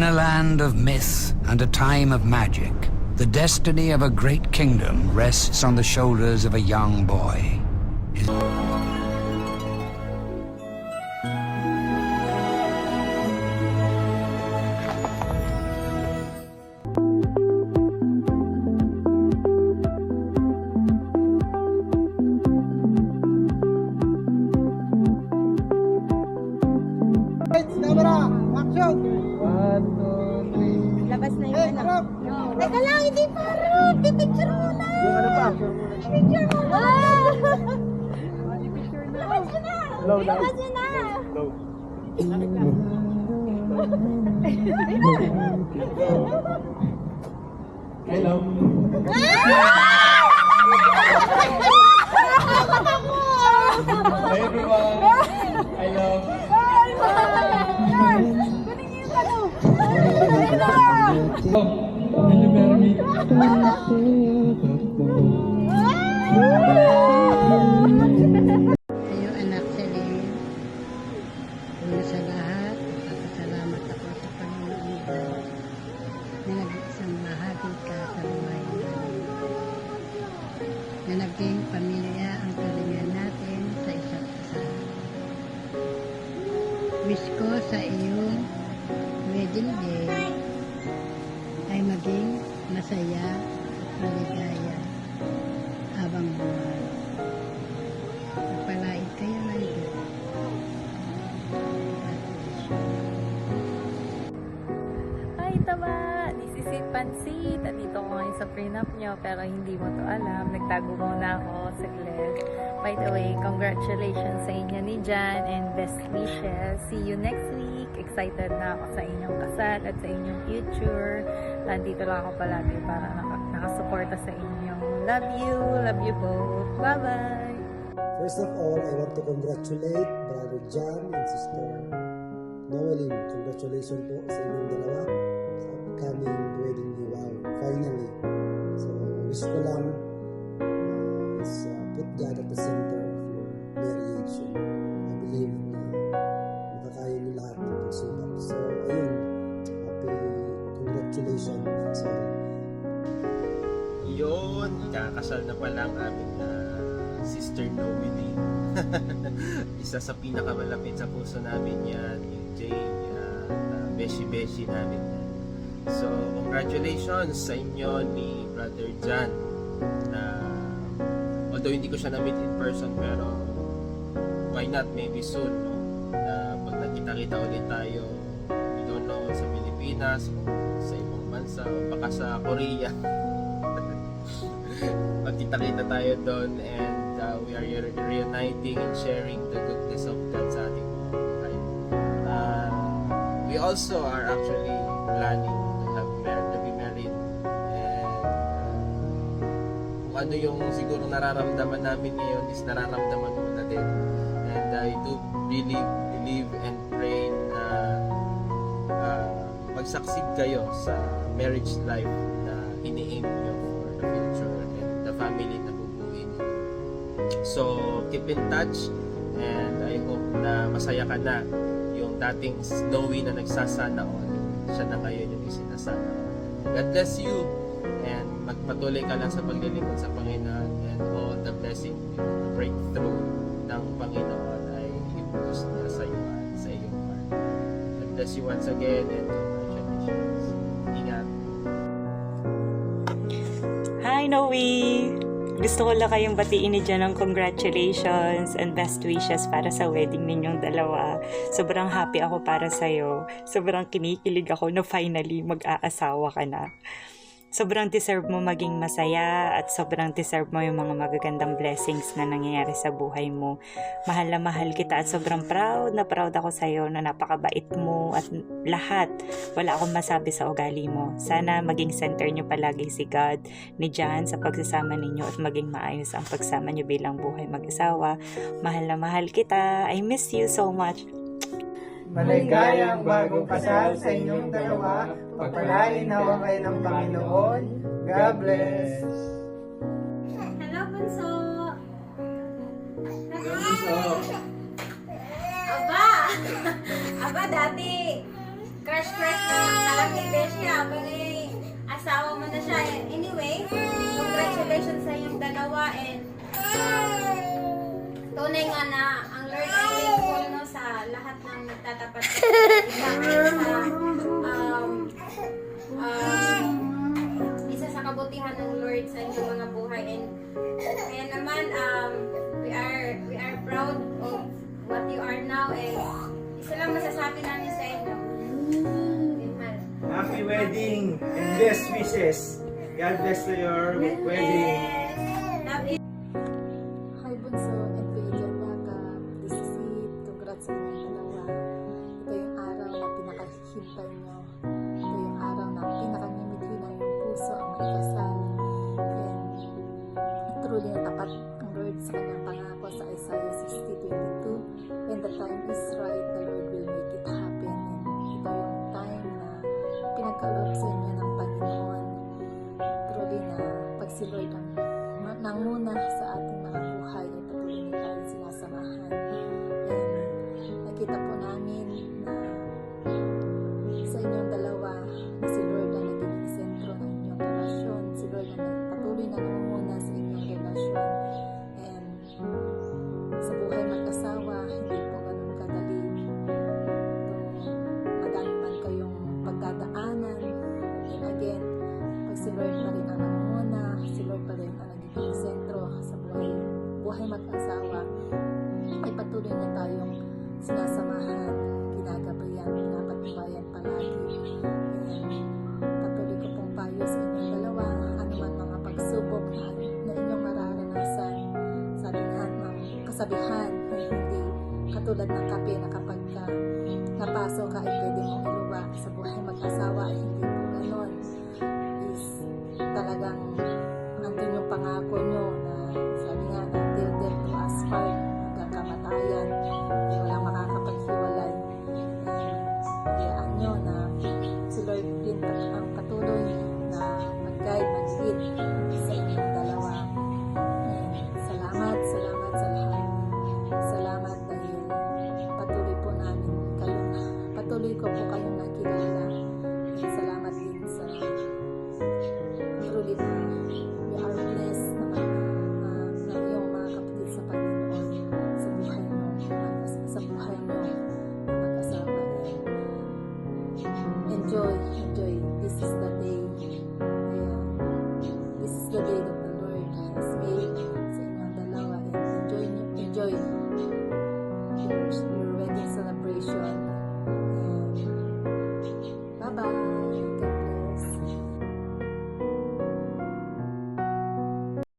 a land of myth and a time of magic, the destiny of a great kingdom rests on the shoulders of a young boy. Labas na yung anak. Teka lang, hindi parang. Pipicture mo na. Yung ano pa? Picture mo na. Labas yun na. Labas yun na. Hello. Hi everyone. I love. Will you marry me? Sa'yo anak Celine, una sa lahat, papasalamat ako sa Panginoon Diyos na nag-isang mahati ka sa buhay namin. Na naging pamilya ang tulingan natin sa isa't isa. Wish ko sa iyong wedding day ay maging masaya at maligaya habang buhay. Pagpalain kayo ng Diyos. Hi Tama! This is si Pansit. Nandito ko ngayon sa prenup nyo pero hindi mo to alam. Nagtago muna ako saglit. By the way, congratulations sa inyo ni Jan and best wishes. See you next week. Excited na ako sa inyong kasal at sa inyong future. Nandito lang ako palagi para nakasuporta sa inyong love you both. Bye-bye! First of all, I want to congratulate Brother John and Sister Noeline. Congratulations po sa inyong dalawa sa upcoming wedding niyo. Wow, finally. So, wish ko lang is put God at the center of your marriage. And I believe na makakaya niyo lahat ng pagsubok. So, ayun. Happy congratulations. Sorry. Yun, kakasal na pala ang aming Sister Noeline. Isa sa pinakamalapit sa puso namin yan, yung Jay, beshi-beshi namin yan. So, congratulations sa inyo ni Brother John. Although hindi ko siya na-meet in person, pero why not, maybe soon, no? Pag nagkita-kita ulit tayo, we don't know, sa Pilipinas, o sa ibang bansa, o baka sa Korea. Magkita-kita tayo doon, and we are reuniting and sharing the goodness of God sa ating mga buhay. We also are actually planning to be married, and kung ano yung siguro nararamdaman namin ngayon is nararamdaman mo na din, and I do really believe and pray na mag-succeed kayo sa marriage life na ini-aim nyo for the future and the family na bubuin. So, keep in touch, and I hope na masaya ka na. Yung dating Snowy na nagsasana all, siya na ngayon yung isinasana all. God bless you, and magpatuloy ka lang sa paglilingkod sa Panginoon, and all the blessing, the breakthrough ng Panginoon ay i-boost niya sa iyo at sa iyong heart. God bless you once again, and congratulations. Ingat. Hi Noe! Gusto ko lang kayong batiin ni Jan ng congratulations and best wishes para sa wedding ninyong dalawa. Sobrang happy ako para sa'yo. Sobrang kinikilig ako na finally mag-aasawa ka na. Sobrang deserve mo maging masaya at sobrang deserve mo yung mga magagandang blessings na nangyayari sa buhay mo. Mahal na mahal kita at sobrang proud na proud ako sa'yo na napakabait mo at lahat. Wala akong masabi sa ugali mo. Sana maging center nyo palagi si God ni Jan sa pagsasama ninyo at maging maayos ang pagsama nyo bilang buhay mag-asawa. Mahal na mahal kita. I miss you so much. Maligayang bagong kasal sa inyong dalawa. Pagpalain nawa kayo ng Panginoon. God bless. Hello, Bunso. Bunso. Aba! Aba, dati. Crush na. lahat ng nagtatapat sa isa sa kabutihan ng Lord sa inyong mga buhay. And kaya naman, we are proud of what you are now. And isa lang masasabi namin sa inyo. Amen. Happy wedding and best wishes. God bless to your wedding. Love you. Hi Bunso and Kuya Janyaka, this is it. Congrats sa inyong dalawa. Ito yung araw na pinakahihintay nyo. Ito yung araw na pinakamimidhi na yung puso ang ikasal. And truly natapat ang Lord sa kanyang pangako sa Isaiah 60:22. When the time is right, the Lord will make it happen. And ito yung time na pinagkaloob sa inyo ng Panginoon. Truly na pag si Lord ang nanguna sa ating mga buhay ay patuloy na tayo sinasamahan. And nakita po namin na sa inyong dalawa na si Lord ang nagiging sentro ng inyong relasyon. Si Lord ang patuloy na nangunguna sa inyong relasyon. And sa buhay mag-asawa, hindi po ganun kadali. Madami man kayong pagdadaanan. And again, pag si Lord pa rin ang nangunguna, si Lord pa rin ang nagiging sentro sa buhay mag-asawa, ay patuloy na tayong sinasamahan, ginagabayan, pinapatubayan palagi. And patuloy ko pong payo sa inyong dalawa, anuman mga pagsubok na inyong mararanasan. Sabi nga ng kasabihan ay hindi katulad ng kape na kapag napaso ka ay pwede mong iluwa. Sa buhay mag-asawa ay hindi po ganon. Is talagang andun yung pangako nyo na sabi nga na till death do us part, hanggang kamatayan ay walang makakapaghiwalay. And hayaan nyo na si Lord din ang patuloy na mag-guide, mag-lead sa inyong dalawa. And salamat sa lahat. Salamat dahil patuloy ko po kayong nakilala. And salamat din sa truly na we are blessed na iyong mga kapatid sa Panginoon sa buhay nyo na mag-asawa. Enjoy. This is the day. This is the day that the Lord has made sa inyong dalawa. And enjoy